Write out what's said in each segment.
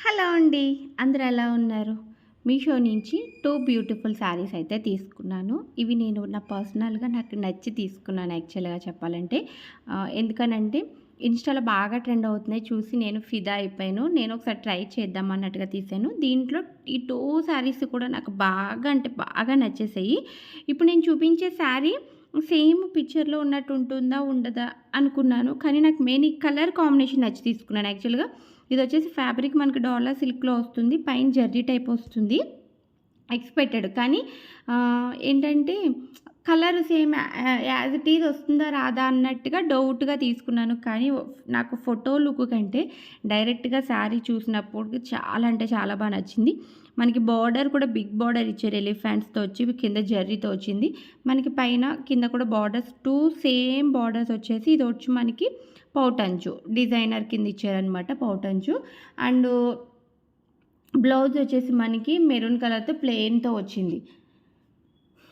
Hello అండి. అందరూ ఎలా ఉన్నారు? మీషో నుంచి 2 బ్యూటిఫుల్ శారీస్ అయితే తీసుకున్నాను. ఇవి నేను పర్సనల్‌గా నాకు నచ్చి తీసుకున్నాను యాక్చువల్‌గా చెప్పాలంటే. ఎందుకనంటే ఇన్‌స్టాలో బాగా ట్రెండ్ అవుతున్నాయి చూసి నేను ఫిదా అయిపోయాను. నేను ఒకసారి ట్రై చేద్దాం అన్నట్టుగా తీశాను. దీంట్లో ఈ 2 శారీస్ కూడా నాకు బాగా అంటే బాగా నచ్చేసాయి. ఇప్పుడు నేను చూపించే శారీ సేమ్ పిక్చర్‌లో ఉన్నట్టు ఉంటుందా? ఉండదా? అనుకున్నాను. కానీ నాకు మెయిన్ ఈ కలర్ కాంబినేషన్ నచ్చి తీసుకున్నాను యాక్చువల్‌గా. ఇదొచ్చేసి ఫ్యాబ్రిక్ మనకి డాలర్ సిల్క్‌లో వస్తుంది. పైన జర్రీ టైప్ వస్తుంది. ఎక్స్‌పెక్టెడ్. కానీ ఏంటంటే colour same as it is వస్తుందా? రాదా? అన్నట్టుగా డౌట్‌గా తీసుకున్నాను. కానీ నాకు ఫోటో లుక్ కంటే డైరెక్ట్‌గా శారీ చూసినప్పుడు చాలా అంటే చాలా బా నచ్చింది. మనకి బార్డర్ కూడా బిగ్ బార్డర్ ఇచ్చారు. ఎలిఫెంట్స్‌తో వచ్చి కింద జర్రీతో వచ్చింది. మనకి పైన కింద కూడా బార్డర్స్ 2 సేమ్ బార్డర్స్ వచ్చేసి ఇది వచ్చి మనకి పౌటంచు డిజైనర్ కింద ఇచ్చారనమాట పౌటంచు. అండ్ బ్లౌజ్ వచ్చేసి మనకి మెరూన్ కలర్‌తో ప్లెయిన్‌తో వచ్చింది.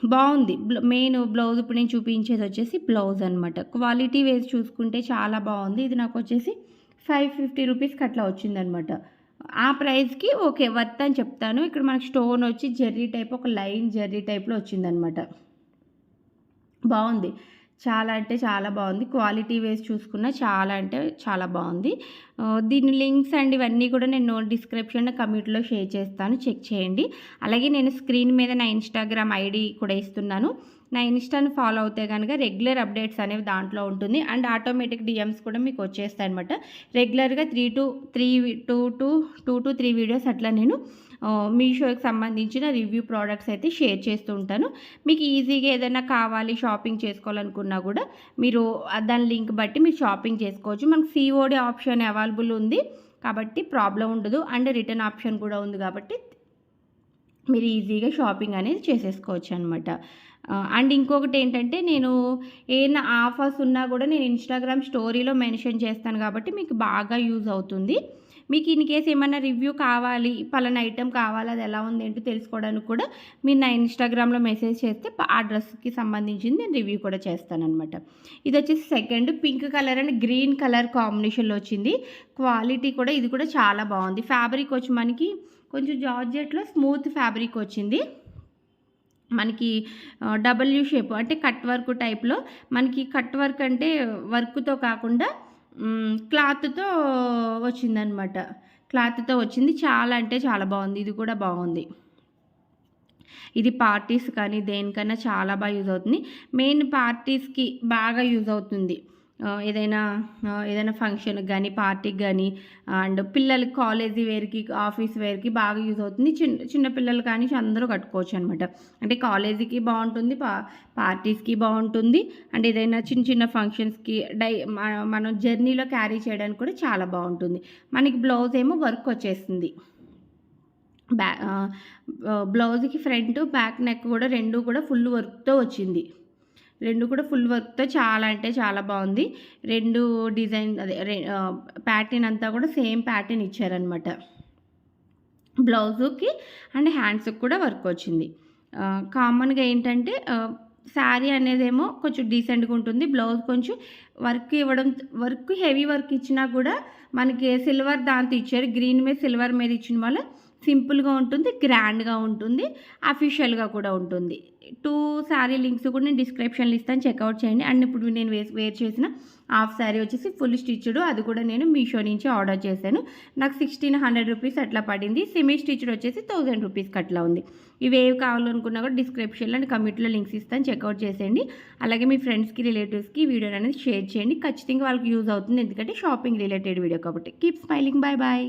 బావుంది. మెయిన్ బ్లౌజ్ ఇప్పుడు నేను చూపించేది వచ్చేసి బ్లౌజ్ అనమాట. క్వాలిటీ వైస్ చూసుకుంటే చాలా బావుంది. ఇది నాకొచ్చేసి 550 రూపీస్‌కి అట్లా వచ్చిందనమాట. ఆ ప్రైస్‌కి ఓకే. వర్త్ అని చెప్తాను. ఇక్కడ మనకి స్టోన్ వచ్చి జెర్రీ టైప్ ఒక లైన్ జెర్రీ టైప్‌లో వచ్చిందనమాట. బావుంది. చాలా అంటే చాలా బావుంది. క్వాలిటీ వైస్ చూసుకున్నా చాలా అంటే చాలా బావుంది. దీని లింక్స్ అండ్ ఇవన్నీ కూడా నేను డిస్క్రిప్షన్‌లో, కమ్యూనిటీలో షేర్ చేస్తాను. చెక్ చేయండి. అలాగే నేను స్క్రీన్ మీద నా ఇన్‌స్టాగ్రామ్ ఐడీ కూడా ఇస్తున్నాను. నా ఇన్‌స్టాని ఫాలో అవుతే గనక రెగ్యులర్ అప్డేట్స్ అనేవి దాంట్లో ఉంటుంది. అండ్ ఆటోమేటిక్ డీఎమ్స్ కూడా మీకు వచ్చేస్తాయన్నమాట. రెగ్యులర్‌గా 2-3 వీడియోస్ అట్లా నేను మీషోకి సంబంధించిన రివ్యూ ప్రొడక్ట్స్ అయితే షేర్ చేస్తూ ఉంటాను. మీకు ఈజీగా ఏదైనా కావాలి షాపింగ్ చేసుకోవాలనుకున్నా కూడా మీరు దాని లింక్ బట్టి మీరు షాపింగ్ చేసుకోవచ్చు. మనకు సీఓడీ ఆప్షన్ అవైలబుల్ ఉంది కాబట్టి ప్రాబ్లం ఉండదు. అండ్ రిటర్న్ ఆప్షన్ కూడా ఉంది కాబట్టి మీరు ఈజీగా షాపింగ్ అనేది చేసేసుకోవచ్చు అనమాట. అండ్ ఇంకొకటి ఏంటంటే నేను ఏదైనా ఆఫర్స్ ఉన్నా కూడా నేను ఇన్‌స్టాగ్రామ్ స్టోరీలో మెన్షన్ చేస్తాను కాబట్టి మీకు బాగా యూజ్ అవుతుంది. మీకు ఇన్ కేస్ ఏమన్నా రివ్యూ కావాలి, పలానా ఐటెమ్ కావాలి, అది ఎలా ఉంది ఏంటో తెలుసుకోవడానికి కూడా మీరు నా ఇన్‌స్టాగ్రామ్‌లో మెసేజ్ చేస్తే ఆ డ్రెస్‌కి సంబంధించింది నేను రివ్యూ కూడా చేస్తాననమాట. ఇది వచ్చేసి second pink colour and green colour కాంబినేషన్‌లో వచ్చింది. క్వాలిటీ కూడా ఇది కూడా చాలా బాగుంది. ఫ్యాబ్రిక్ వచ్చి మనకి కొంచెం జార్జెట్‌లో స్మూత్ ఫ్యాబ్రిక్ వచ్చింది. మనకి డబ్ల్యూ షేప్ అంటే కట్ వర్క్ టైప్‌లో మనకి కట్ వర్క్ అంటే వర్క్‌తో కాకుండా క్లాత్‌తో వచ్చిందనమాట. క్లాత్‌తో వచ్చింది. చాలా అంటే చాలా బాగుంది. ఇది కూడా బాగుంది. ఇది పార్టీస్ కానీ దేనికన్నా చాలా బాగా యూజ్ అవుతుంది. మెయిన్ పార్టీస్‌కి బాగా యూజ్ అవుతుంది. ఏదైనా ఫంక్షన్‌కి గానీ, పార్టీకి గానీ అండ్ పిల్లలకి కాలేజీ వేర్‌కి, ఆఫీస్ వేర్‌కి బాగా యూజ్ అవుతుంది. చిన్న పిల్లలు కానీ అందరూ కట్టుకోవచ్చనమాట. అంటే కాలేజీకి బావుంటుంది, పార్టీస్‌కి బావుంటుంది. అండ్ ఏదైనా చిన్న చిన్న ఫంక్షన్స్‌కి మనం జర్నీలో క్యారీ చేయడానికి కూడా చాలా బావుంటుంది. మనకి బ్లౌజ్ ఏమో వర్క్ వచ్చేస్తుంది. బ్లౌజ్‌కి ఫ్రంట్, బ్యాక్ నెక్ కూడా 2 కూడా ఫుల్ వర్క్‌తో వచ్చింది. 2 కూడా ఫుల్ వర్క్‌తో చాలా అంటే చాలా బావుంది. 2 డిజైన్ ప్యాటర్న్ అంతా కూడా సేమ్ ప్యాటర్న్ ఇచ్చారనమాట. బ్లౌజుకి అండ్ హ్యాండ్స్‌కి కూడా వర్క్ వచ్చింది. కామన్‌గా ఏంటంటే శారీ అనేదేమో కొంచెం డీసెంట్‌గా ఉంటుంది. బ్లౌజ్ కొంచెం వర్క్ హెవీ వర్క్ ఇచ్చినా కూడా మనకి సిల్వర్ దాంతో ఇచ్చారు. గ్రీన్ మీద సిల్వర్ మీద ఇచ్చిన వల్ల సింపుల్‌గా ఉంటుంది, గ్రాండ్‌గా ఉంటుంది, అఫీషియల్‌గా కూడా ఉంటుంది. 2 శారీ లింక్స్ కూడా నేను డిస్క్రిప్షన్‌లో ఇస్తాను. చెక్‌ఔట్ చేయండి. అండ్ ఇప్పుడు నేను వేర్ చేసిన హాఫ్ శారీ వచ్చేసి ఫుల్ స్టిచ్డ్. అది కూడా నేను మీషో నుంచి ఆర్డర్ చేశాను. నాకు 1600 రూపీస్ అట్లా పడింది. సెమీ స్టిచ్డ్ వచ్చేసి 1000 రూపీస్‌కి అట్లా ఉంది. ఇవేవి కావాలనుకున్నా కూడా డిస్క్రిప్షన్‌లో అండ్ కమ్యూనిటీలో లింక్స్ ఇస్తాను. చెక్‌ఔట్ చేసేయండి. అలాగే మీ ఫ్రెండ్స్‌కి, రిలేటివ్స్‌కి వీడియో అనేది షేర్ చేయండి. ఖచ్చితంగా వాళ్ళకి యూజ్ అవుతుంది. ఎందుకంటే షాపింగ్ రిలేటెడ్ వీడియో కాబట్టి. Keep smiling. Bye bye.